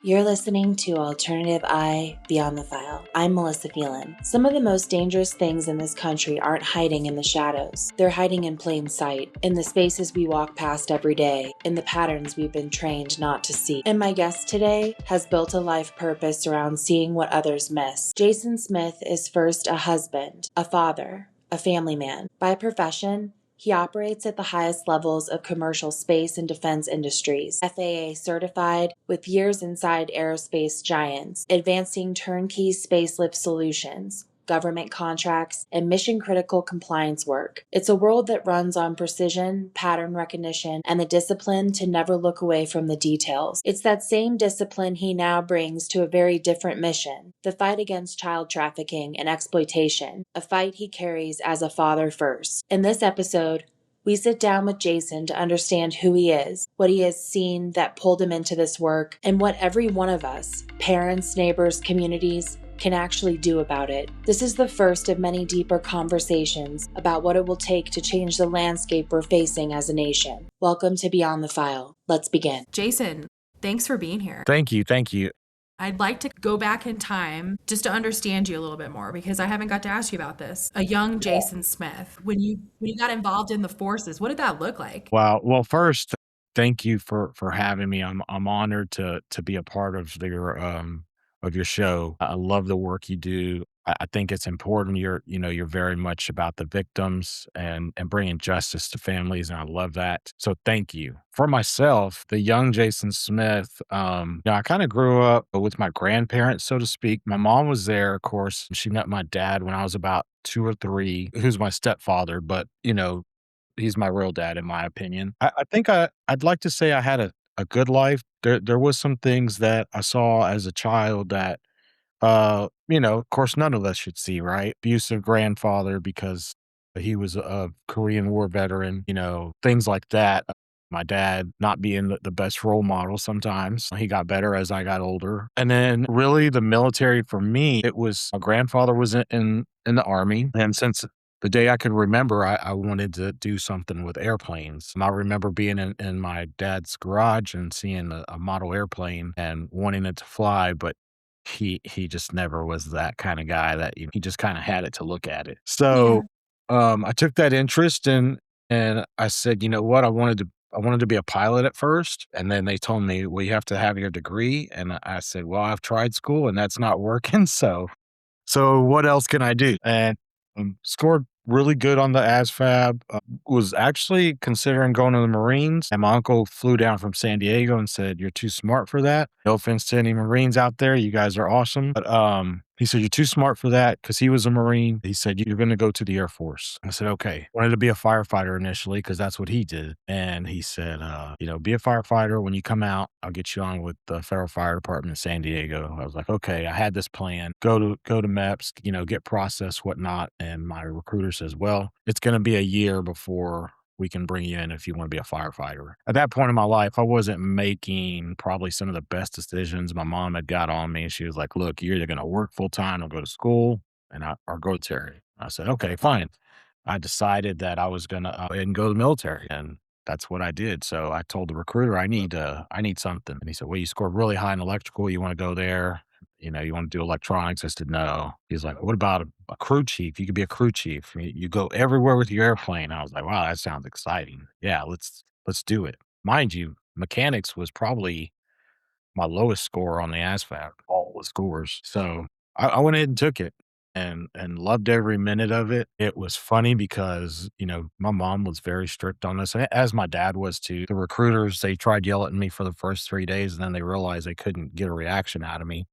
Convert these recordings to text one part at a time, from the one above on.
You're listening to Alternative I Beyond the File. I'm Melissa Phelan. Some of the most dangerous things in this country aren't hiding in the shadows. They're hiding in plain sight, in the spaces we walk past every day, in the patterns we've been trained not to see. And my guest today has built a life purpose around seeing what others miss. Jason Smith is first a husband, a father, a family man. By profession, he operates at the highest levels of commercial space and defense industries, FAA-certified, with years inside aerospace giants, advancing turnkey spacelift solutions, government contracts, and mission-critical compliance work. It's a world that runs on precision, pattern recognition, and the discipline to never look away from the details. It's that same discipline he now brings to a very different mission, the fight against child trafficking and exploitation, a fight he carries as a father first. In this episode, we sit down with Jason to understand who he is, what he has seen that pulled him into this work, and what every one of us, parents, neighbors, communities, can actually do about it. This is the first of many deeper conversations about what it will take to change the landscape we're facing as a nation. Welcome to Beyond the File. Let's begin. Jason, thanks for being here. Thank you. I'd like to go back in time just to understand you a little bit more because I haven't got to ask you about this. A young Jason Smith, when you got involved in the forces, what did that look like? Well, first, thank you for having me. I'm honored to be a part of your show. I love the work you do. I think it's important. You're very much about the victims and bringing justice to families, and I love that. So thank you. For myself, the young Jason Smith, I kind of grew up with my grandparents, so to speak. My mom was there, of course. She met my dad when I was about 2 or 3, who's my stepfather, but he's my real dad, in my opinion. I think I'd like to say I had a good life. There was some things that I saw as a child that, of course, none of us should see, right? Abusive grandfather because he was a Korean War veteran, things like that. My dad not being the best role model sometimes. He got better as I got older. And then really the military for me, it was my grandfather was in the Army. And since the day I could remember, I wanted to do something with airplanes. And I remember being in my dad's garage and seeing a model airplane and wanting it to fly, but he just never was that kind of guy that he just kind of had it to look at it. So I took that interest and I said, you know what, I wanted to be a pilot at first. And then they told me, well, you have to have your degree. And I said, well, I've tried school and that's not working. So what else can I do? And scored really good on the ASVAB. Was actually considering going to the Marines. And my uncle flew down from San Diego and said, you're too smart for that. No offense to any Marines out there. You guys are awesome. But he said, you're too smart for that because he was a Marine. He said, you're going to go to the Air Force. I said, okay. Wanted to be a firefighter initially because that's what he did. And he said, be a firefighter. When you come out, I'll get you on with the Federal Fire Department in San Diego. I was like, okay, I had this plan. Go to MEPS, get processed, whatnot. And my recruiter says, well, it's going to be a year before we can bring you in if you want to be a firefighter. At that point in my life, I wasn't making probably some of the best decisions. My mom had got on me and she was like, look, you're either going to work full time or go to school or go to military. I said, okay, fine. I decided that I was going to go ahead and go to the military, and that's what I did. So I told the recruiter, I need something. And he said, well, you scored really high in electrical. You want to go there? You want to do electronics? I said, no. He's like, what about a crew chief? You could be a crew chief. You go everywhere with your airplane. I was like, wow, that sounds exciting. Yeah, let's do it. Mind you, mechanics was probably my lowest score on the ASVAB, all the scores. So I went ahead and took it and loved every minute of it. It was funny because, my mom was very strict on this, as my dad was too. The recruiters, they tried yelling at me for the first 3 days, and then they realized they couldn't get a reaction out of me.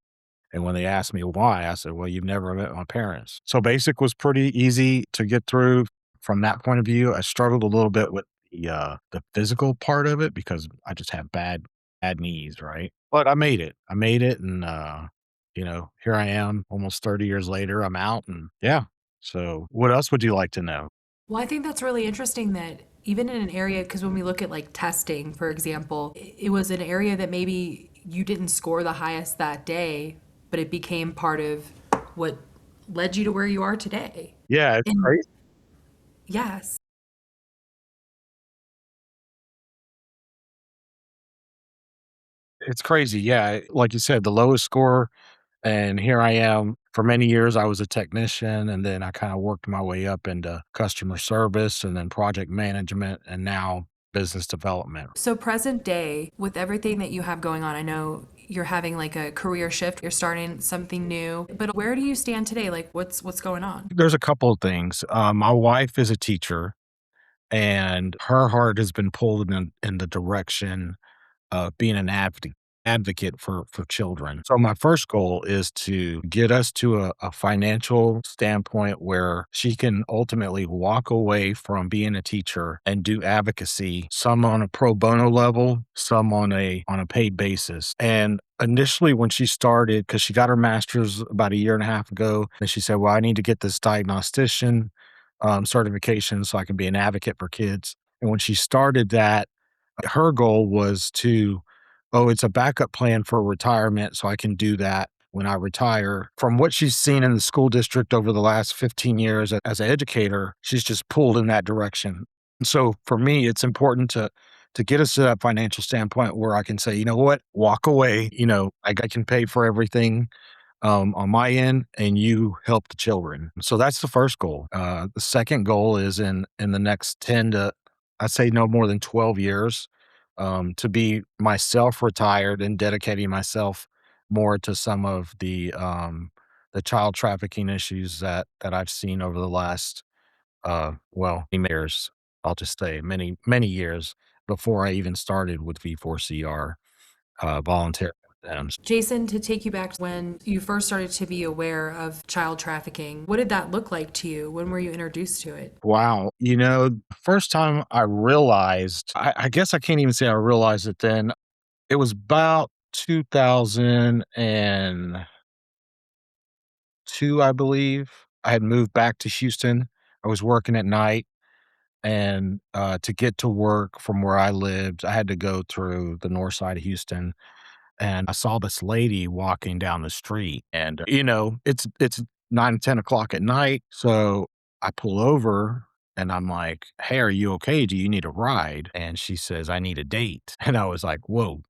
And when they asked me why, I said, well, you've never met my parents. So basic was pretty easy to get through from that point of view. I struggled a little bit with the physical part of it because I just have bad knees, right? But I made it. And, here I am almost 30 years later. I'm out and yeah. So what else would you like to know? Well, I think that's really interesting that even in an area, because when we look at like testing, for example, it was an area that maybe you didn't score the highest that day, but it became part of what led you to where you are today. Yeah, it's crazy. Yes. It's crazy. Yeah. Like you said, the lowest score. And here I am. For many years, I was a technician, and then I kind of worked my way up into customer service and then project management and now business development. So present day, with everything that you have going on, I know you're having like a career shift, you're starting something new, but where do you stand today? Like what's going on? There's a couple of things. My wife is a teacher, and her heart has been pulled in the direction being an advocate for children. So my first goal is to get us to a financial standpoint where she can ultimately walk away from being a teacher and do advocacy, some on a pro bono level, some on a paid basis. And initially when she started, because she got her master's about a year and a half ago, and she said, well, I need to get this diagnostician certification so I can be an advocate for kids. And when she started that, her goal was to, oh, it's a backup plan for retirement, so I can do that when I retire. From what she's seen in the school district over the last 15 years as an educator, she's just pulled in that direction. And so for me, it's important to get us to that financial standpoint where I can say, you know what, walk away. I can pay for everything on my end, and you help the children. So that's the first goal. The second goal is in the next 10 to, I'd say no more than 12 years, to be myself retired and dedicating myself more to some of the child trafficking issues that I've seen over the last many years. I'll just say many years before I even started with V4CR volunteer. Jason, to take you back to when you first started to be aware of child trafficking, what did that look like to you? When were you introduced to it? Wow. First time I realized, I guess I can't even say I realized it then. It was about 2002, I believe. I had moved back to Houston. I was working at night, and to get to work from where I lived, I had to go through the north side of Houston. And I saw this lady walking down the street, and it's 9, 10 o'clock at night. So I pull over and I'm like, hey, are you okay? Do you need a ride? And she says, I need a date. And I was like, whoa,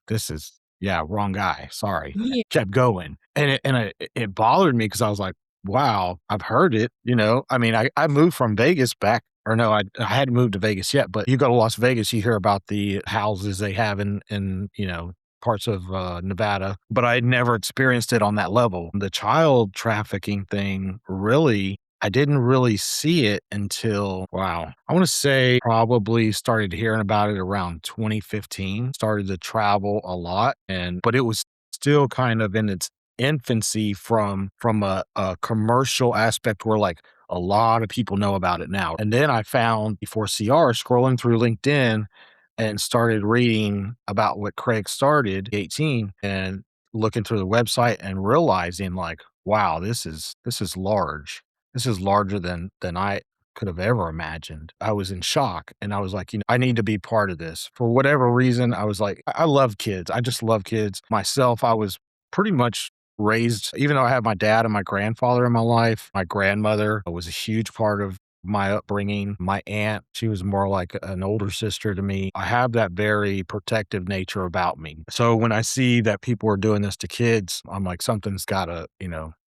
this is, yeah, wrong guy. Sorry. Yeah. Kept going. And it bothered me because I was like, wow, I've heard it. I mean, I moved from Vegas back, or no, I hadn't moved to Vegas yet, but you go to Las Vegas, you hear about the houses they have in parts of Nevada, but I had never experienced it on that level. The child trafficking thing, really, I didn't really see it until, wow, I want to say probably started hearing about it around 2015, started to travel a lot, but it was still kind of in its infancy from a commercial aspect where like a lot of people know about it now. And then I found before CR scrolling through LinkedIn and started reading about what Craig started 18 and looking through the website and realizing like, wow, this is large. This is larger than I could have ever imagined. I was in shock, and I was like, I need to be part of this. For whatever reason, I was like, I love kids. I just love kids. Myself, I was pretty much raised, even though I have my dad and my grandfather in my life, my grandmother was a huge part of my upbringing. My aunt, she was more like an older sister to me. I have that very protective nature about me. So when I see that people are doing this to kids, I'm like, something's gotta,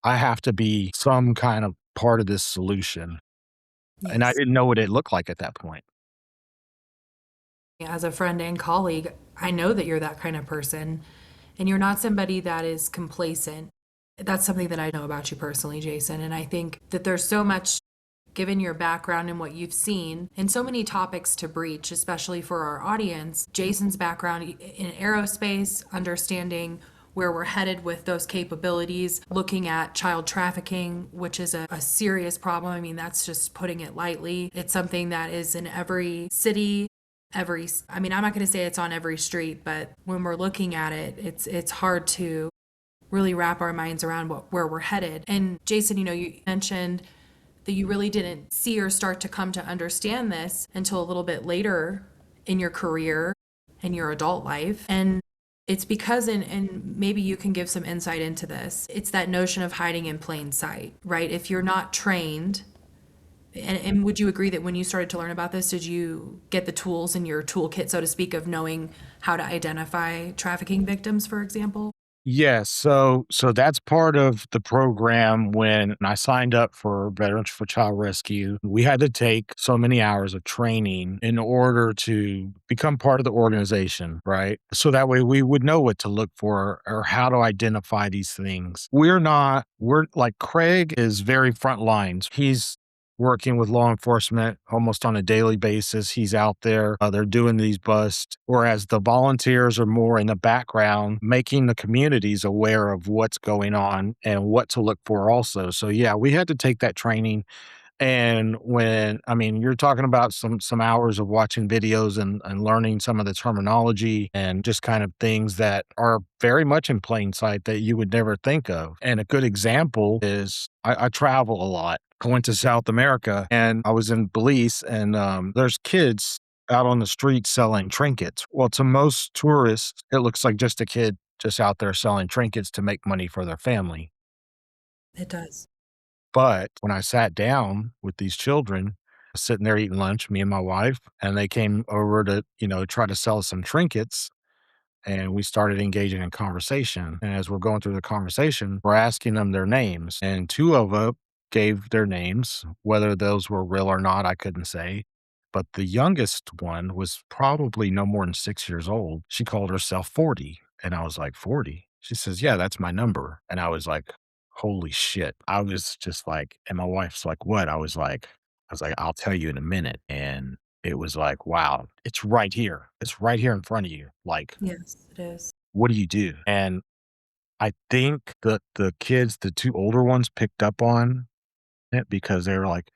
I have to be some kind of part of this solution. And I Yes. didn't know what it looked like at that point. As a friend and colleague, I know that you're that kind of person and you're not somebody that is complacent. That's something that I know about you personally, Jason. And I think that there's so much, given your background and what you've seen, and so many topics to breach, especially for our audience. Jason's background in aerospace, understanding where we're headed with those capabilities, looking at child trafficking, which is a serious problem. I mean, that's just putting it lightly. It's something that is in every city, I mean, I'm not going to say it's on every street, but when we're looking at it, it's hard to really wrap our minds around where we're headed. And Jason, you mentioned that you really didn't see or start to come to understand this until a little bit later in your career and your adult life. And it's because, and maybe you can give some insight into this, it's that notion of hiding in plain sight, right? If you're not trained And would you agree that when you started to learn about this, did you get the tools in your toolkit, so to speak, of knowing how to identify trafficking victims, for example? Yes, so that's part of the program. When I signed up for Veterans for Child Rescue, we had to take so many hours of training in order to become part of the organization, right? So that way we would know what to look for or how to identify these things. We're like Craig is very front lines. He's working with law enforcement almost on a daily basis. He's out there, they're doing these busts, whereas the volunteers are more in the background, making the communities aware of what's going on and what to look for also. So yeah, we had to take that training. And when I mean, you're talking about some hours of watching videos and learning some of the terminology and just kind of things that are very much in plain sight that you would never think of. And a good example is I travel a lot. I went to South America and I was in Belize, and there's kids out on the street selling trinkets. Well, to most tourists, it looks like just a kid just out there selling trinkets to make money for their family. It does. But when I sat down with these children, sitting there eating lunch, me and my wife, and they came over to, try to sell some trinkets, and we started engaging in conversation. And as we're going through the conversation, we're asking them their names. And two of them gave their names. Whether those were real or not, I couldn't say. But the youngest one was probably no more than 6 years old. She called herself 40. And I was like, 40? She says, yeah, that's my number. And I was like, holy shit. I was just like, and my wife's like, what? I was like, I'll tell you in a minute. And it was like, wow, it's right here. It's right here in front of you. Like, Yes, it is. what do you do? And I think the kids, the two older ones, picked up on it because they were like,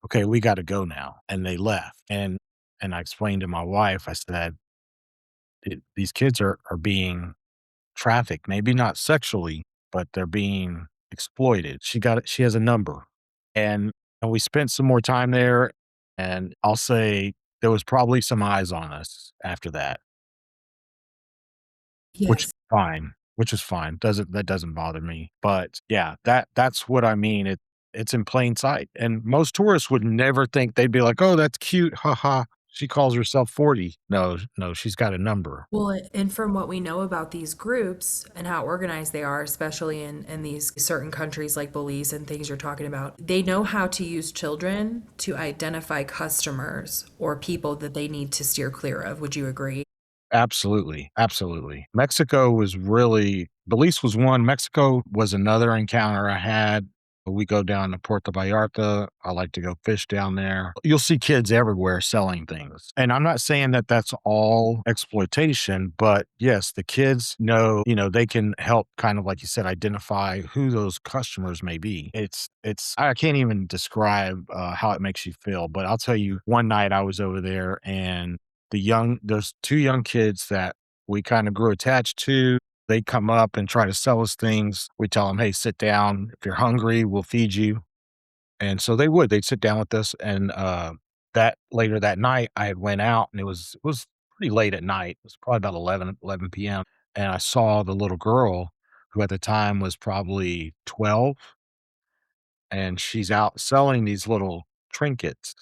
okay, we got to go now. And they left. And I explained to my wife, I said, these kids are being trafficked, maybe not sexually, but they're being exploited. She has a number. And we spent some more time there. And I'll say there was probably some eyes on us after that. Which is Yes. fine, which is fine. That doesn't bother me. But yeah, that's what I mean. It's in plain sight. And most tourists would never think. They'd be like, "Oh, that's cute. Haha. She calls herself 40." No, no, she's got a number. Well, and from what we know about these groups and how organized they are, especially in these certain countries like Belize and things you're talking about, they know how to use children to identify customers or people that they need to steer clear of. Would you agree? Absolutely, absolutely. Mexico was really Belize was one, Mexico was another encounter I had. We go down to Puerto Vallarta. I like to go fish down there. You'll see kids everywhere selling things. And I'm not saying that that's all exploitation, but yes, the kids know, they can help kind of like you said, identify who those customers may be. I can't even describe how it makes you feel, but I'll tell you, one night I was over there and there's two young kids that we kind of grew attached to. They come up and try to sell us things. We tell them, "Hey, sit down. If you're hungry, we'll feed you." And so they'd sit down with us. And that later that night, I had went out, and it was pretty late at night. It was probably about 11 p.m. And I saw the little girl, who at the time was probably 12, and she's out selling these little trinkets,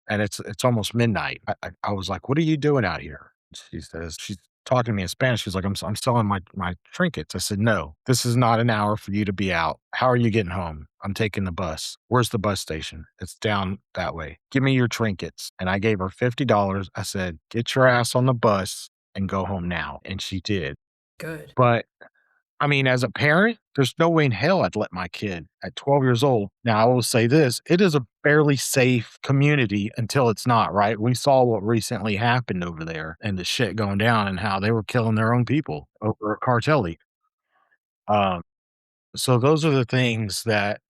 and it's almost midnight. I was like, "What are you doing out here?" She's talking to me in Spanish. She's like, I'm selling my trinkets." I said, "No, this is not an hour for you to be out. How are you getting home?" "I'm taking the bus." "Where's the bus station?" "It's down that way." "Give me your trinkets." And I gave her $50. I said, "Get your ass on the bus and go home now." And she did. Good. But I mean, as a parent, there's no way in hell I'd let my kid at 12 years old. Now, I will say this, it is a fairly safe community until it's not, right? We saw what recently happened over there and the shit going down and how they were killing their own people over a cartel league. Um, so those are the things that,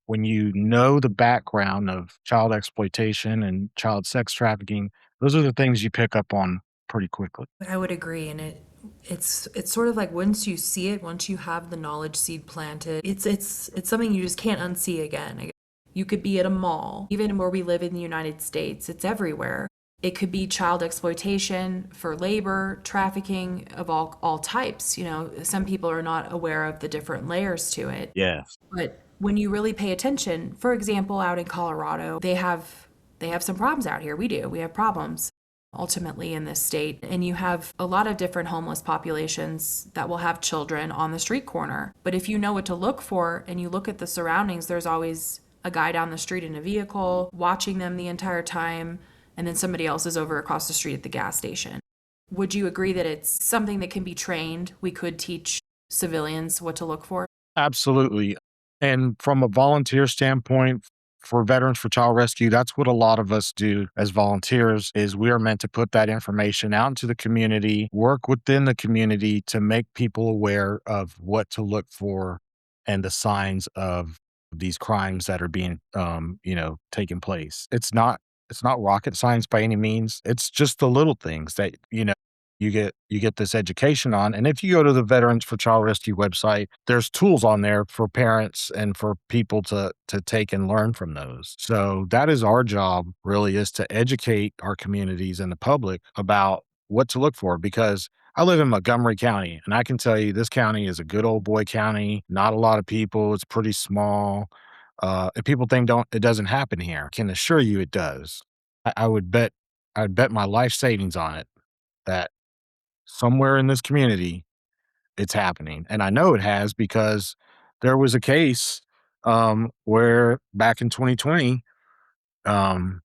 when you know the background of child exploitation and child sex trafficking, those are the things you pick up on pretty quickly. I would agree, and it's sort of like once you see it, once you have the knowledge seed planted, it's something you just can't unsee again. You could be at a mall, even where we live in the United States, it's everywhere. It could be child exploitation for labor, trafficking of all types. Some people are not aware of the different layers to it. Yes. But when you really pay attention, for example, out in Colorado, they have some problems out here. We do. We have problems ultimately in this state. And you have a lot of different homeless populations that will have children on the street corner. But if you know what to look for and you look at the surroundings, there's always a guy down the street in a vehicle watching them the entire time, and then somebody else is over across the street at the gas station. Would you agree that it's something that can be trained? We could teach civilians what to look for? Absolutely. And from a volunteer standpoint, for Veterans for Child Rescue, that's what a lot of us do as volunteers is we are meant to put that information out into the community, work within the community to make people aware of what to look for and the signs of these crimes that are being taking place. It's not rocket science by any means. It's just the little things that, you get this education on. And if you go to the Veterans for Child Rescue website, there's tools on there for parents and for people to take and learn from those. So that is our job really, is to educate our communities and the public about what to look for, because I live in Montgomery County and I can tell you this county is a good old boy county, not a lot of people, it's pretty small. And people think don't it doesn't happen here. I can assure you it does. I would bet my life savings on it that somewhere in this community, it's happening. And I know it has because there was a case where back in 2020, um,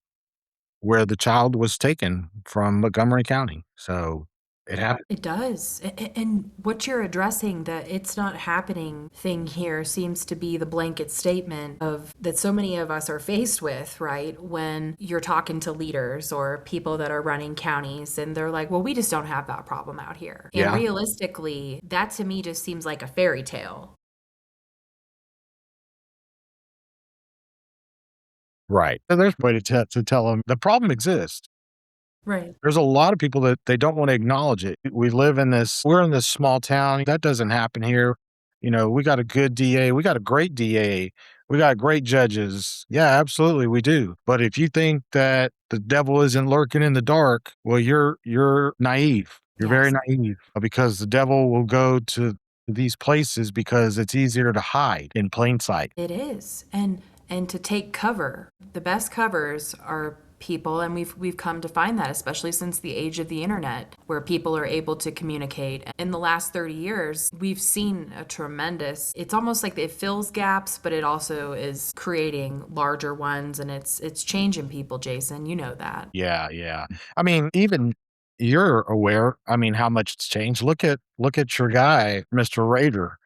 where the child was taken from Montgomery County. So it happened. It does. And what you're addressing, that it's not happening thing here, seems to be the blanket statement of that so many of us are faced with, right? When you're talking to leaders or people that are running counties and they're like, well, we just don't have that problem out here. And Yeah, realistically, that to me just seems like a fairy tale. right. And there's a way to tell them the problem exists. Right. There's a lot of people that they don't want to acknowledge it. We're in this small town. That doesn't happen here. We got a good DA. We got a great DA. We got great judges. Yeah, absolutely, we do. But if you think that the devil isn't lurking in the dark, well, you're naive. You're very Yes. naive because the devil will go to these places because it's easier to hide in plain sight. It is. And to take cover. The best covers are people, and we've come to find that, especially since the age of the internet, where people are able to communicate. In the last 30 years, we've seen a tremendous, it's almost like it fills gaps, but it also is creating larger ones, and it's changing people, Jason. You know that. Yeah, yeah. I mean, even you're aware, I mean, how much it's changed. Look at your guy, Mr. Raider.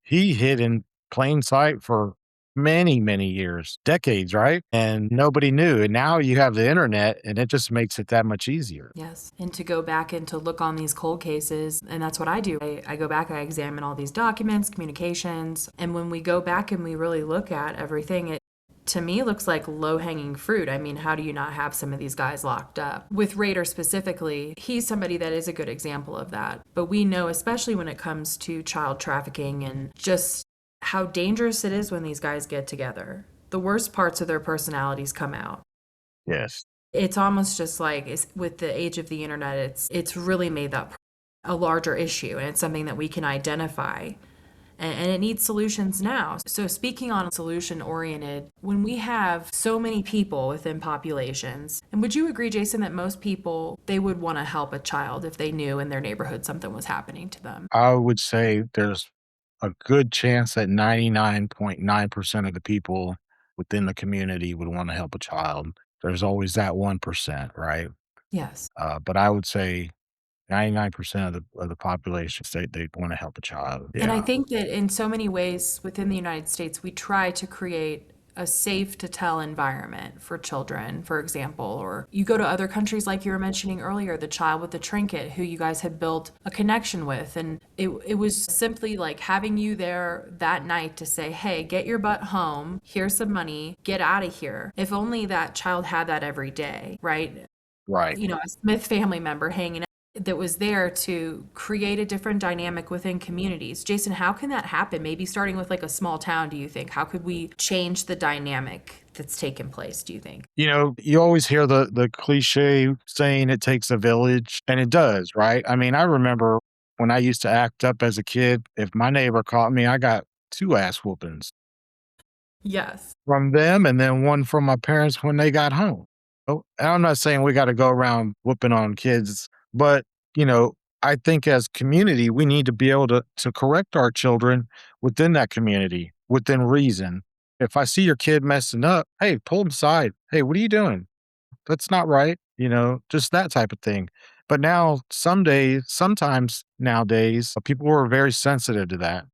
He hid in plain sight for many, many years, decades, right? And nobody knew. And now you have the internet and it just makes it that much easier. Yes. And to go back and to look on these cold cases, and that's what I do. I go back, I examine all these documents, communications, and when we go back and we really look at everything, it to me looks like low-hanging fruit. I mean, how do you not have some of these guys locked up? With Raider specifically, he's somebody that is a good example of that. But we know, especially when it comes to child trafficking and just how dangerous it is when these guys get together. The worst parts of their personalities come out. Yes. It's almost just like with the age of the internet, it's really made that a larger issue, and it's something that we can identify. And it needs solutions now. So speaking on solution oriented, when we have so many people within populations, and would you agree, Jason, that most people, they would want to help a child if they knew in their neighborhood something was happening to them? I would say there's a good chance that 99.9% of the people within the community would want to help a child. There's always that 1%, right? Yes. But I would say 99% of the population say they want to help a child. And I Yeah. think that in so many ways within the United States, we try to create a safe to tell environment for children, for example. Or you go to other countries like you were mentioning earlier, the child with the trinket who you guys had built a connection with. And it was simply like having you there that night to say, hey, get your butt home. Here's some money. Get out of here. If only that child had that every day, right? Right. A Smith family member hanging out that was there to create a different dynamic within communities. Jason, how can that happen? Maybe starting with like a small town, do you think? How could we change the dynamic that's taken place, do you think? You always hear the cliche saying it takes a village, and it does, right? I mean, I remember when I used to act up as a kid, if my neighbor caught me, I got two ass whoopings. Yes. from them and then one from my parents when they got home. Oh, and I'm not saying we got to go around whooping on kids, but you know, I think as community, we need to be able to correct our children within that community, within reason. If I see your kid messing up, hey, pull them aside. Hey, what are you doing? That's not right. Just that type of thing. But now, sometimes nowadays, people are very sensitive to that.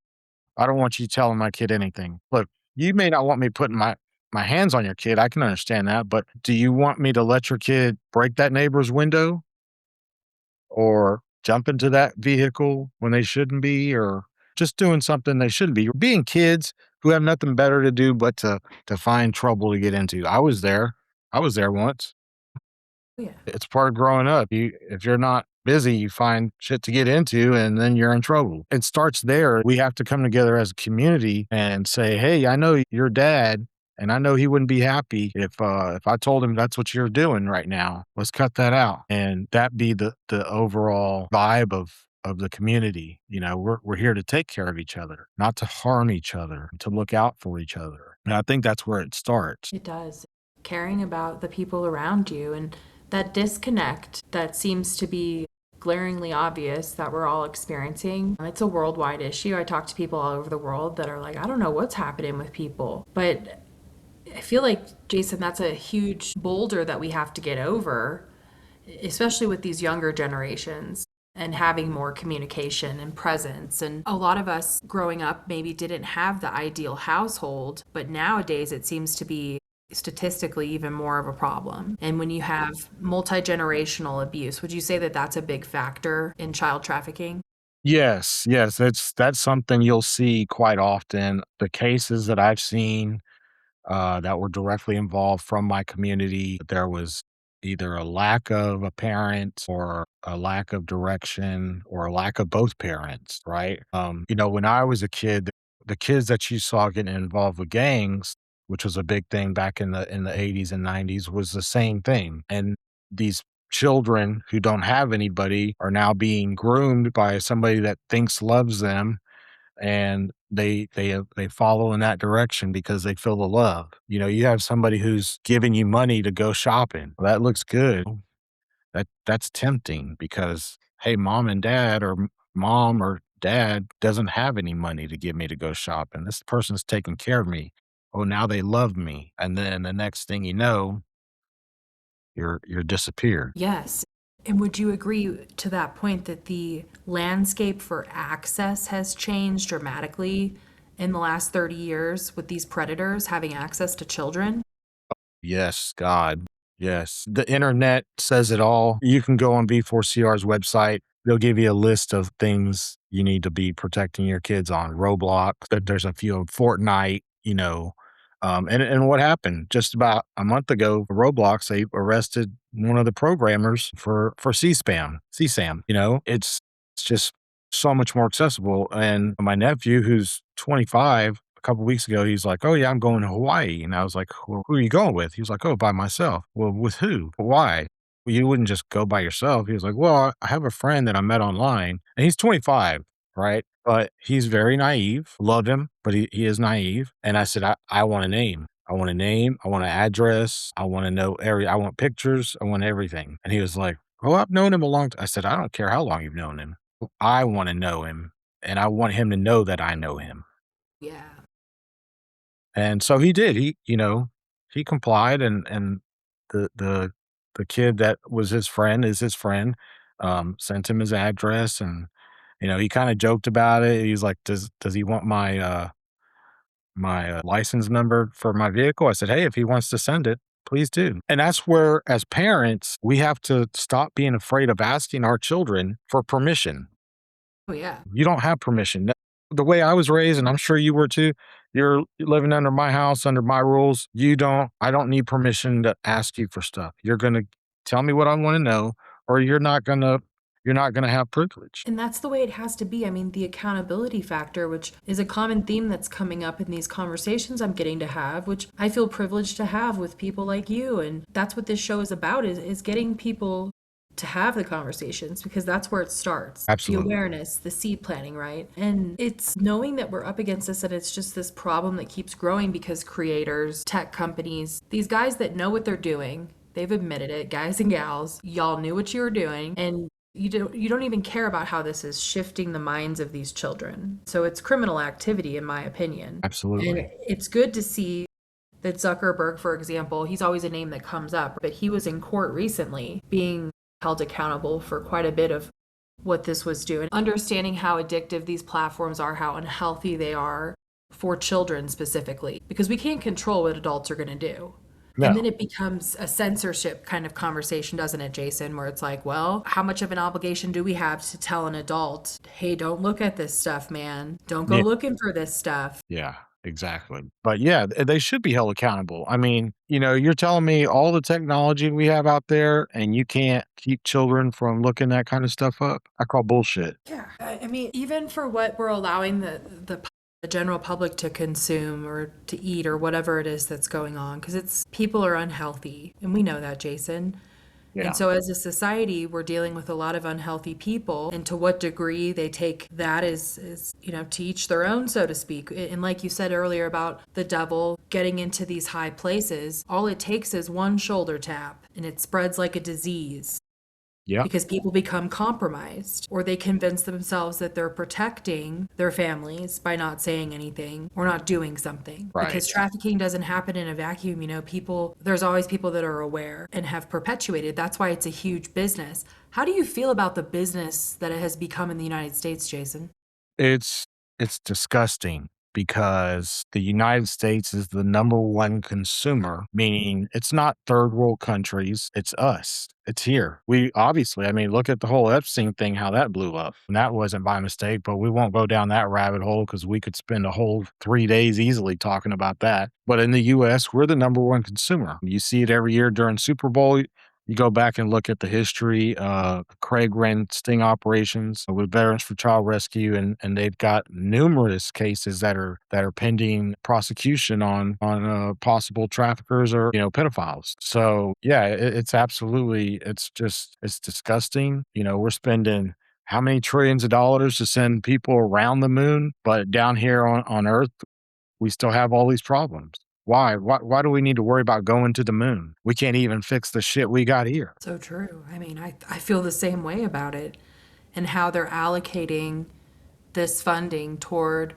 I don't want you telling my kid anything. Look, you may not want me putting my hands on your kid. I can understand that, but do you want me to let your kid break that neighbor's window or jump into that vehicle when they shouldn't be or just doing something they shouldn't be? Being kids who have nothing better to do but to find trouble to get into. I was there. I was there once. Yeah. It's part of growing up. If you're not busy, you find shit to get into and then you're in trouble. It starts there. We have to come together as a community and say, "Hey, I know your dad and I know he wouldn't be happy if I told him that's what you're doing right now. Let's cut that out." And that be the overall vibe of the community. We're here to take care of each other, not to harm each other, to look out for each other. And I think that's where it starts. It does. Caring about the people around you and that disconnect that seems to be glaringly obvious that we're all experiencing. It's a worldwide issue. I talk to people all over the world that are like, I don't know what's happening with people. But I feel like, Jason, that's a huge boulder that we have to get over, especially with these younger generations and having more communication and presence. And a lot of us growing up maybe didn't have the ideal household, but nowadays it seems to be statistically even more of a problem. And when you have multi-generational abuse, would you say that that's a big factor in child trafficking? Yes, yes, that's something you'll see quite often. The cases that I've seen that were directly involved from my community, there was either a lack of a parent or a lack of direction or a lack of both parents, right? When I was a kid, the kids that you saw getting involved with gangs, which was a big thing back in the 80s and 90s, was the same thing. And these children who don't have anybody are now being groomed by somebody that thinks loves them and they follow in that direction because they feel the love. You have somebody who's giving you money to go shopping. Well, that looks good. That's tempting because hey, mom and dad or mom or dad doesn't have any money to give me to go shopping. This person's taking care of me. Oh, now they love me. And then the next thing you know, you're disappeared. Yes. And would you agree to that point that the landscape for access has changed dramatically in the last 30 years with these predators having access to children? Yes, God. Yes. The internet says it all. You can go on V4CR's website. They'll give you a list of things you need to be protecting your kids on. Roblox, there's a few of Fortnite. And what happened just about a month ago, Roblox, they arrested one of the programmers for CSAM. It's just so much more accessible. And my nephew, who's 25, a couple weeks ago, he's like, "Oh yeah, I'm going to Hawaii," and I was like, "Well, who are you going with?" He was like, "Oh, by myself." Well, with who? Why? Well, you wouldn't just go by yourself. He was like, "Well, I have a friend that I met online," and he's 25, right? But he's very naive. Love him, but he is naive. And I said, I want a name. I want a name. I want an address. I want to know I want pictures. I want everything. And he was like, "Oh, I've known him a long time." I said, "I don't care how long you've known him. I want to know him, and I want him to know that I know him." Yeah. And so he did. He complied, and the kid that was his friend is his friend. Sent him his address, and he kind of joked about it. He's like, "Does he want my license number for my vehicle?" I said, "Hey, if he wants to send it, please do." And that's where, as parents, we have to stop being afraid of asking our children for permission. Oh, yeah. You don't have permission. The way I was raised, and I'm sure you were too, you're living under my house, under my rules. I don't need permission to ask you for stuff. You're going to tell me what I want to know, or you're not going to have privilege. And that's the way it has to be. I mean, the accountability factor, which is a common theme that's coming up in these conversations I'm getting to have, which I feel privileged to have with people like you. And that's what this show is about, is getting people to have the conversations, because that's where it starts. The Absolutely. awareness, the seed planting, right? And it's knowing that we're up against this, and it's just this problem that keeps growing because creators, tech companies, these guys that know what they're doing, they've admitted it, guys and gals, y'all knew what you were doing, and you don't even care about how this is shifting the minds of these children. So it's criminal activity, in my opinion. And Absolutely. it's good to see that Zuckerberg, for example, he's always a name that comes up, but he was in court recently being held accountable for quite a bit of what this was doing. Understanding how addictive these platforms are, how unhealthy they are for children specifically, because we can't control what adults are going to do. And No. then it becomes a censorship kind of conversation, doesn't it, Jason? Where it's like, well, how much of an obligation do we have to tell an adult, hey, don't look at this stuff, man. Don't go Yeah. looking for this stuff. Yeah, exactly. But yeah, they should be held accountable. I mean, you're telling me all the technology we have out there and you can't keep children from looking that kind of stuff up? I call bullshit. Yeah. I mean, even for what we're allowing the general public to consume or to eat or whatever it is that's going on, because it's people are unhealthy. And we know that, Jason. And Yeah. so, as a society, we're dealing with a lot of unhealthy people, and to what degree they take that is to each their own, so to speak. And like you said earlier about the devil getting into these high places, all it takes is one shoulder tap, and it spreads like a disease Yep. because people become compromised, or they convince themselves that they're protecting their families by not saying anything or not doing something. Right. Because trafficking doesn't happen in a vacuum. There's always people that are aware and have perpetuated. That's why it's a huge business. How do you feel about the business that it has become in the United States, Jason? It's it's disgusting because the United States is the number one consumer, meaning it's not third world countries, it's us. It's here. We obviously, I mean, look at the whole Epstein thing, how that blew up. And that wasn't by mistake, but we won't go down that rabbit hole because we could spend a whole 3 days easily talking about that. But in the US, we're the number one consumer. You see it every year during Super Bowl. You go back and look at the history. Craig ran sting operations with Veterans for Child Rescue, and they've got numerous cases that are pending prosecution on possible traffickers or pedophiles. So yeah, it's disgusting. We're spending how many trillions of dollars to send people around the moon, but down here on Earth, we still have all these problems. Why? Why do we need to worry about going to the moon? We can't even fix the shit we got here. So true. I mean, I feel the same way about it, and how they're allocating this funding toward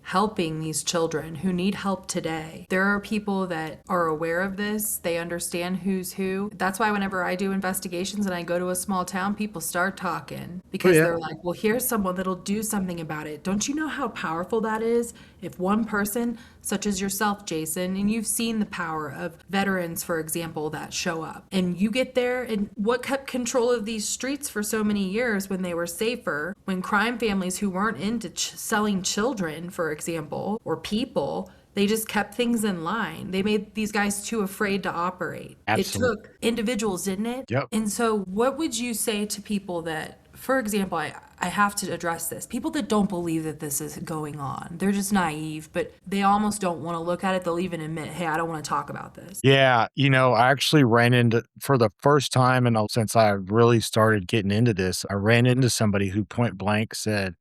helping these children who need help today. There are people that are aware of this. They understand who's who. That's why whenever I do investigations and I go to a small town, people start talking Oh, because yeah. they're like, well, here's someone that'll do something about it. Don't you know how powerful that is? If one person, such as yourself, Jason, and you've seen the power of veterans, for example, that show up, and you get there, and what kept control of these streets for so many years when they were safer, when crime families who weren't into selling children, for example, or people, they just kept things in line. They made these guys too afraid to operate. It Absolutely. took individuals, didn't it? Yep. And so, what would you say to people that, for example, I have to address this. People that don't believe that this is going on, they're just naive, but they almost don't want to look at it. They'll even admit, hey, I don't want to talk about this. Yeah, I actually ran into for the first time, and since I really started getting into this, I ran into somebody who point blank said,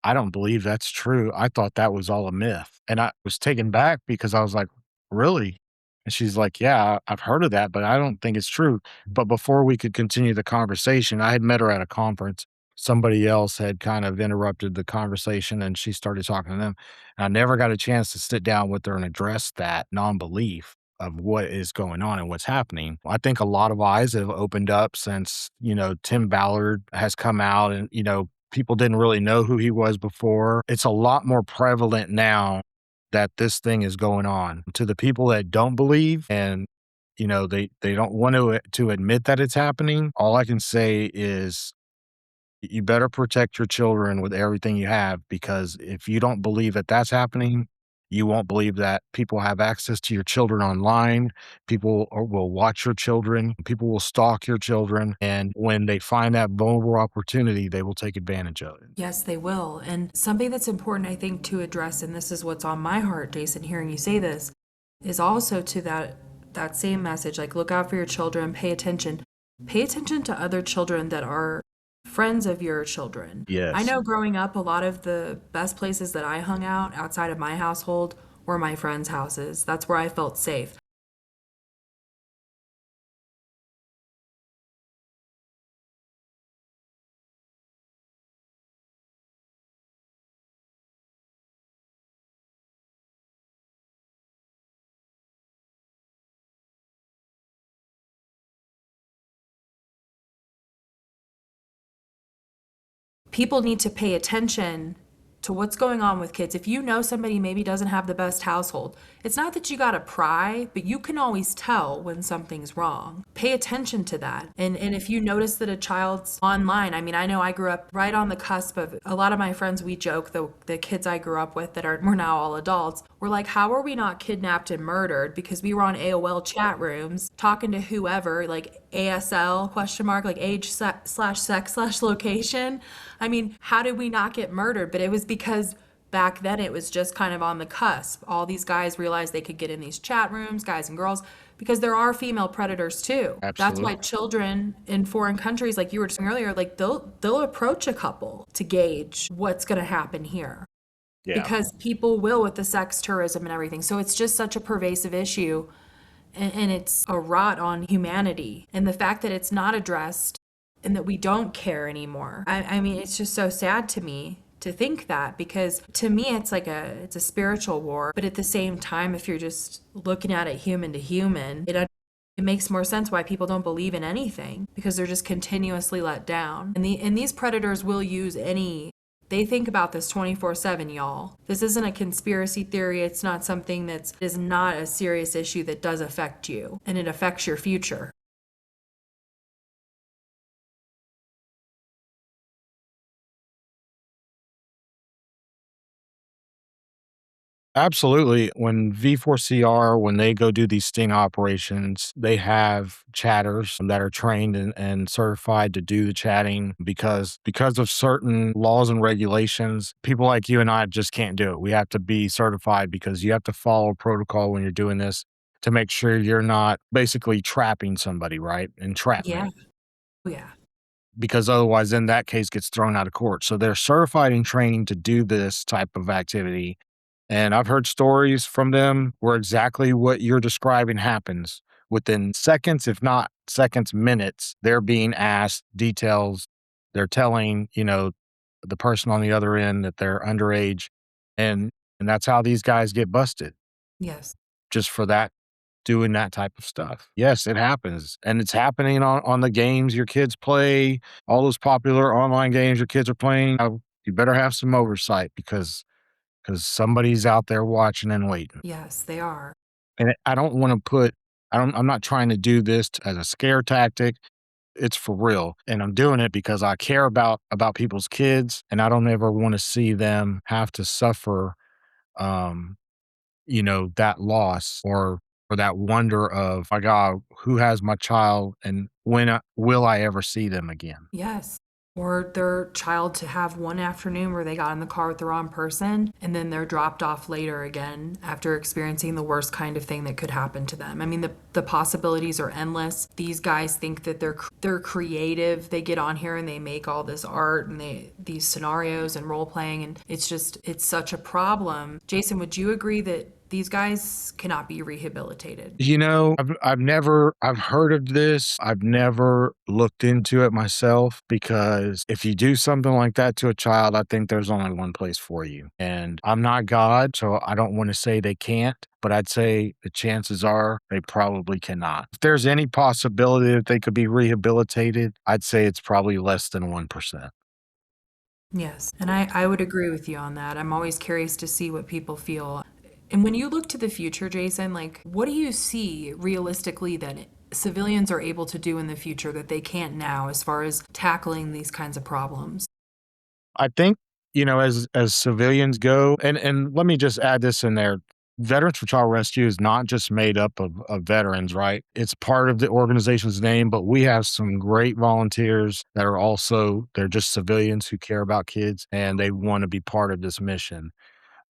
I don't believe that's true. I thought that was all a myth. And I was taken back because I was like, really? And she's like, yeah, I've heard of that, but I don't think it's true. But before we could continue the conversation, I had met her at a conference. Somebody else had kind of interrupted the conversation and she started talking to them. And I never got a chance to sit down with her and address that non belief of what is going on and what's happening. I think a lot of eyes have opened up since, Tim Ballard has come out and, people didn't really know who he was before. It's a lot more prevalent now that this thing is going on. To the people that don't believe and they don't want to admit that it's happening, all I can say is you better protect your children with everything you have, because if you don't believe that that's happening, you won't believe that people have access to your children online. Will watch your children. People will stalk your children. And when they find that vulnerable opportunity, they will take advantage of it. Yes, they will. And something that's important, I think, to address, and this is what's on my heart, Jason, hearing you say this, is also to that same message, like look out for your children, pay attention. Pay attention to other children that are friends of your children. I Yes. know growing up, a lot of the best places that I hung out outside of my household were my friends' houses. That's where I felt safe. People need to pay attention to what's going on with kids. If you know somebody maybe doesn't have the best household, it's not that you got to pry, but you can always tell when something's wrong. Pay attention to that. And if you notice that a child's online, I mean, I know I grew up right on the cusp of a lot of my friends, we joke, the kids I grew up with that are we're now all adults, we're like, how are we not kidnapped and murdered? Because we were on AOL chat rooms talking to whoever, like ASL question mark, like age slash sex slash location. I mean, how did we not get murdered? But it was because back then it was just kind of on the cusp. All these guys realized they could get in these chat rooms, guys and girls, because there are female predators too. That's Absolutely. why children in foreign countries, like you were saying earlier, like they'll approach a couple to gauge what's going to happen here Yeah. because people will with the sex tourism and everything. So it's just such a pervasive issue and it's a rot on humanity. And the fact that it's not addressed and that we don't care anymore. I mean, it's just so sad to me to think that because to me it's like it's a spiritual war. But at the same time, if you're just looking at it human to human, it makes more sense why people don't believe in anything because they're just continuously let down. And these predators will use any. They think about this 24/7, y'all. This isn't a conspiracy theory. It's not something that is not a serious issue that does affect you and it affects your future. Absolutely. When V4CR, when they go do these sting operations, they have chatters that are trained and certified to do the chatting because of certain laws and regulations. People like you and I just can't do it. We have to be certified because you have to follow protocol when you're doing this to make sure you're not basically trapping somebody, right? Yeah. Entrapment. Oh, yeah. Because otherwise, then that case gets thrown out of court. So they're certified and trained to do this type of activity. And I've heard stories from them where exactly what you're describing happens within seconds, if not seconds, minutes. They're being asked details. They're telling, the person on the other end that they're underage. And and that's how these guys get busted, Yes. just for that doing that type of stuff. Yes, it happens, and it's happening on the games your kids play, all those popular online games your kids are playing. You better have some oversight because somebody's out there watching and waiting. Yes, they are. And I don't wanna put I'm not trying to do this as a scare tactic. It's for real, and I'm doing it because I care about people's kids, and I don't ever wanna see them have to suffer, um that loss or that wonder of, "My God, who has my child and will I ever see them again?" Yes. Or their child to have one afternoon where they got in the car with the wrong person and then they're dropped off later again after experiencing the worst kind of thing that could happen to them. I mean, the possibilities are endless. These guys think that they're creative. They get on here and they make all this art and these scenarios and role playing and it's such a problem. Jason, would you agree that these guys cannot be rehabilitated? I've heard of this. I've never looked into it myself because if you do something like that to a child, I think there's only one place for you. And I'm not God, so I don't want to say they can't, but I'd say the chances are they probably cannot. If there's any possibility that they could be rehabilitated, I'd say it's probably less than 1%. Yes, and I would agree with you on that. I'm always curious to see what people feel. And when you look to the future, Jason, like what do you see realistically that civilians are able to do in the future that they can't now as far as tackling these kinds of problems? I think, as civilians go, and let me just add this in there. Veterans for Child Rescue is not just made up of veterans, right? It's part of the organization's name, but we have some great volunteers that they're just civilians who care about kids and they want to be part of this mission.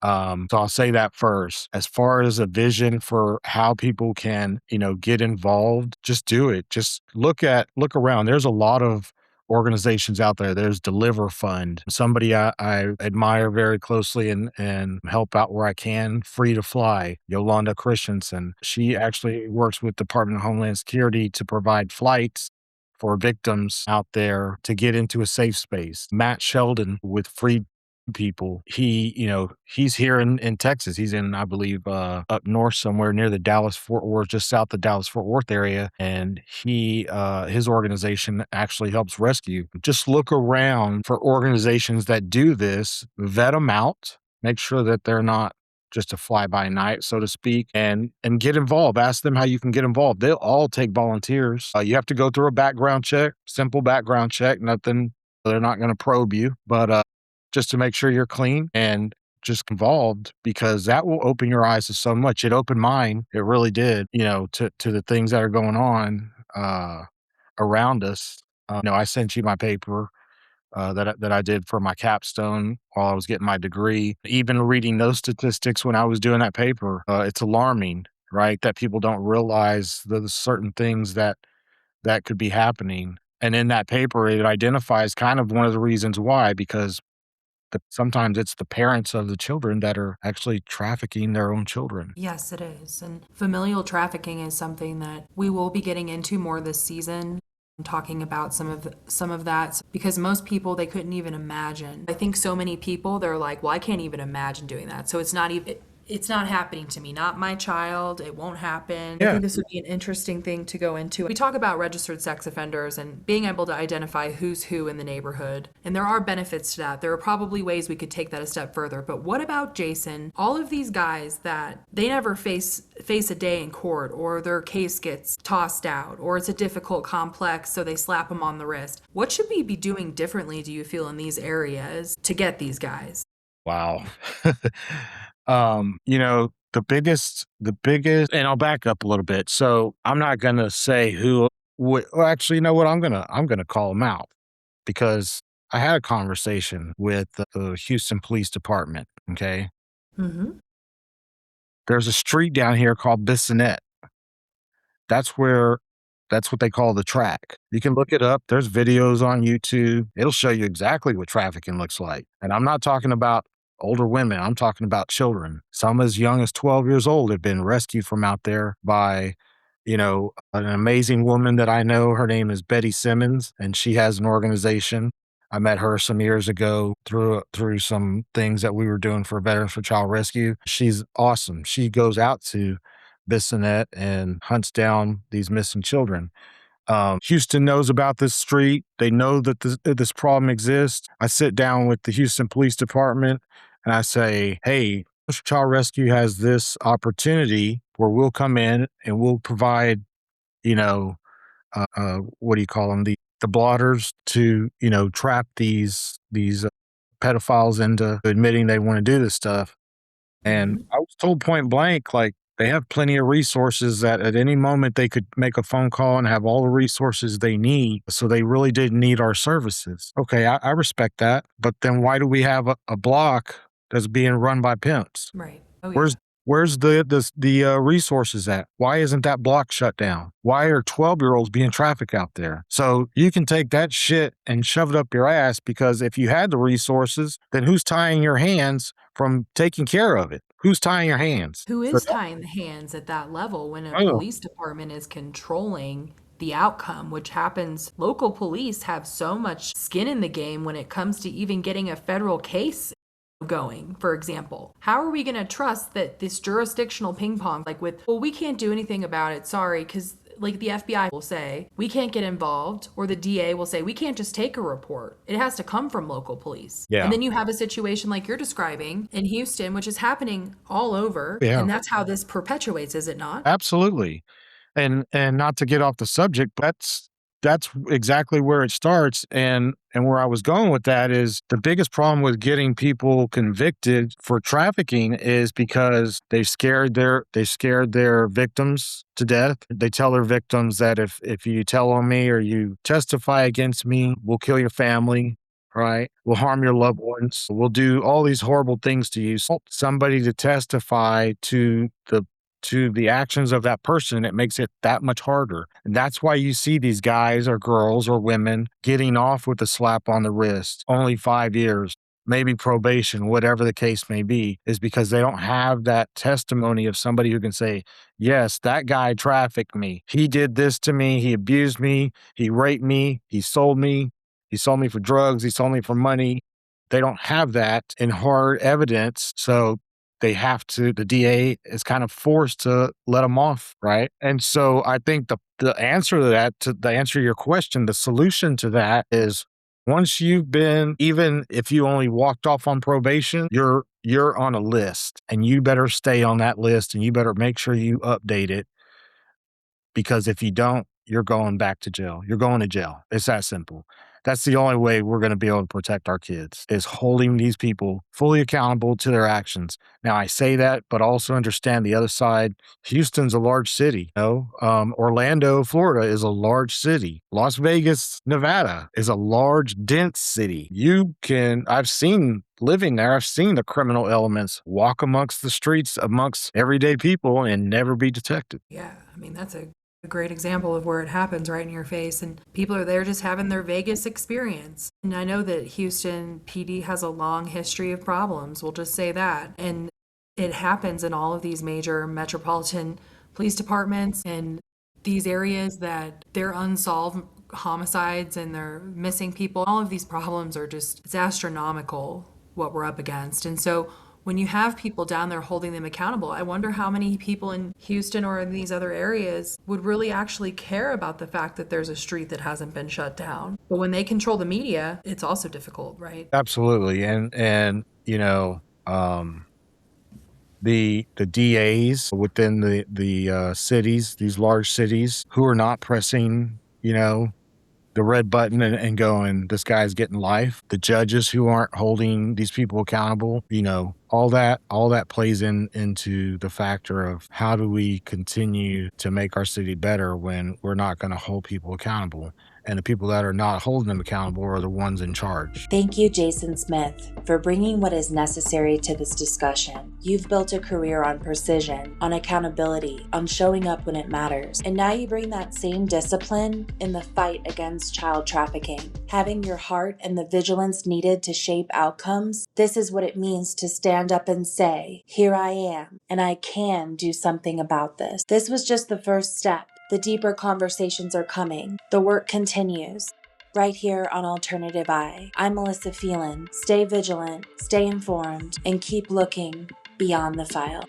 So I'll say that first. As far as a vision for how people can, get involved, just do it. Just look around. There's a lot of organizations out there. There's Deliver Fund, somebody I admire very closely and help out where I can. Free to Fly, Yolanda Christensen. She actually works with Department of Homeland Security to provide flights for victims out there to get into a safe space. Matt Sheldon with Free People. He's here in Texas. He's in, I believe, up north somewhere near the Dallas Fort Worth, just south of Dallas Fort Worth area. And his organization actually helps rescue. Just look around for organizations that do this, vet them out, make sure that they're not just a fly by night, so to speak, and get involved. Ask them how you can get involved. They'll all take volunteers. You have to go through a background check, simple background check, nothing. They're not going to probe you, but just to make sure you're clean and just involved, because that will open your eyes to so much. It opened mine. It really did, to the things that are going on around us. I sent you my paper that I did for my capstone while I was getting my degree. Even reading those statistics when I was doing that paper, it's alarming, right? That people don't realize the certain things that could be happening. And in that paper, it identifies kind of one of the reasons why, because sometimes it's the parents of the children that are actually trafficking their own children. Yes, it is. And familial trafficking is something that we will be getting into more this season, talking about some of that, because most people, they couldn't even imagine. I think so many people, they're like, well, I can't even imagine doing that. So it's not happening to me, not my child. It won't happen. I think this would be an interesting thing to go into. We talk about registered sex offenders and being able to identify who's who in the neighborhood. And there are benefits to that. There are probably ways we could take that a step further. But what about, Jason, all of these guys that they never face a day in court, or their case gets tossed out, or it's a difficult complex, so they slap them on the wrist. What should we be doing differently, do you feel, in these areas to get these guys? Wow. The biggest, and I'll back up a little bit. So I'm not going to say who would, well, actually, you know what? I'm going to call them out, because I had a conversation with the Houston Police Department. Okay. Mm-hmm. There's a street down here called Bissonnette. That's what they call the track. You can look it up. There's videos on YouTube. It'll show you exactly what trafficking looks like. And I'm not talking about older women. I'm talking about children. Some as young as 12 years old have been rescued from out there by, an amazing woman that I know. Her name is Betty Simmons, and she has an organization. I met her some years ago through some things that we were doing for Veterans for Child Rescue. She's awesome. She goes out to Bissonnette and hunts down these missing children. Houston knows about this street. They know that this problem exists. I sit down with the Houston Police Department and I say, hey, Child Rescue has this opportunity where we'll come in and we'll provide, what do you call them? The blotters to, trap these pedophiles into admitting they want to do this stuff. And I was told point blank, like, they have plenty of resources that at any moment they could make a phone call and have all the resources they need. So they really didn't need our services. Okay, I respect that. But then why do we have a block that's being run by pimps? Right. Oh, yeah. Where's the resources at? Why isn't that block shut down? Why are 12-year-olds being trafficked out there? So you can take that shit and shove it up your ass, because if you had the resources, then who's tying your hands from taking care of it? Who's tying your hands? Who is tying the hands at that level when a police department is controlling the outcome, which happens? Local police have so much skin in the game when it comes to even getting a federal case going, for example. How are we going to trust that this jurisdictional ping pong, well, we can't do anything about it, sorry, because like the FBI will say, we can't get involved, or the DA will say, we can't just take a report. It has to come from local police. Yeah. And then you have a situation like you're describing in Houston, which is happening all over. Yeah. And that's how this perpetuates, is it not? Absolutely. And not to get off the subject, but that's exactly where it starts. And where I was going with that is the biggest problem with getting people convicted for trafficking is because they scared their victims to death. They tell their victims that if you tell on me or you testify against me, we'll kill your family. right? Will harm your loved ones, will do all these horrible things to you. Somebody to testify to the actions of that person, it makes it that much harder. And that's why you see these guys or girls or women getting off with a slap on the wrist, only 5 years, maybe probation, whatever the case may be, is because they don't have that testimony of somebody who can say, yes, that guy trafficked me. He did this to me. He abused me. He raped me. He sold me. He sold me for drugs. He sold me for money. They don't have that in hard evidence. So the DA is kind of forced to let them off, right? And so I think the answer to that, to the answer to your question, the solution to that is once you've been, even if you only walked off on probation, you're on a list and you better stay on that list and you better make sure you update it because if you don't, you're going back to jail. You're going to jail. It's that simple. That's the only way we're going to be able to protect our kids is holding these people fully accountable to their actions. Now, I say that, but also understand the other side. Houston's a large city. Orlando, Florida is a large city. Las Vegas, Nevada is a large, dense city. I've seen living there, I've seen the criminal elements walk amongst the streets, amongst everyday people and never be detected. Yeah, I mean, that's a great example of where it happens right in your face, and people are there just having their Vegas experience. And I know that Houston PD has a long history of problems, we'll just say that. And it happens in all of these major metropolitan police departments and these areas that they're unsolved homicides and they're missing people. All of these problems are just, it's astronomical what we're up against. And so when you have people down there holding them accountable, I wonder how many people in Houston or in these other areas would really actually care about the fact that there's a street that hasn't been shut down. But when they control the media, it's also difficult, right? Absolutely. And the DAs within the cities, these large cities who are not pressing, the red button and going, this guy's getting life. The judges who aren't holding these people accountable, all that plays into the factor of how do we continue to make our city better when we're not going to hold people accountable. And the people that are not holding them accountable are the ones in charge. Thank you, Jason Smith, for bringing what is necessary to this discussion. You've built a career on precision, on accountability, on showing up when it matters. And now you bring that same discipline in the fight against child trafficking. Having your heart and the vigilance needed to shape outcomes, this is what it means to stand up and say, here I am, and I can do something about this. This was just the first step. The deeper conversations are coming. The work continues. Right here on Alternative Eye. I'm Melissa Phelan. Stay vigilant, stay informed, and keep looking beyond the file.